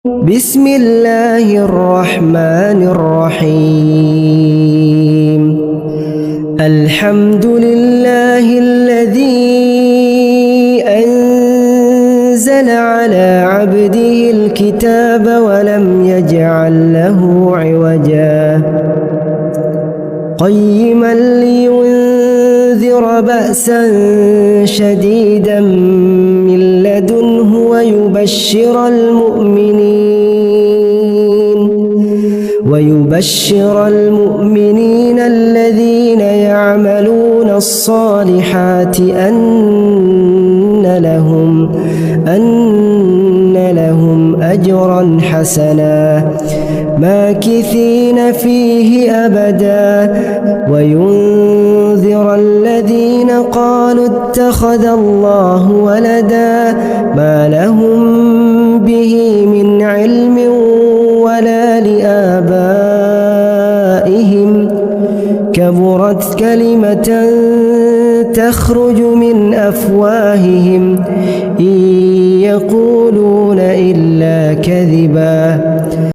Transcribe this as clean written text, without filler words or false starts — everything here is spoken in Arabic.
بسم الله الرحمن الرحيم الحمد لله الذي أنزل على عبده الكتاب ولم يجعل له عوجا قيما لينذر بأسا شديدا من لدنه ويبشر المؤمنين الذين يعملون الصالحات أن لهم أجرا حسنا ماكثين فيه أبدا وينذر الذين قالوا اتخذ الله ولدا ما لهم به من علم ولا لآبائهم كبرت كلمة تخرج من أفواههم إن يقولون إلا كذبا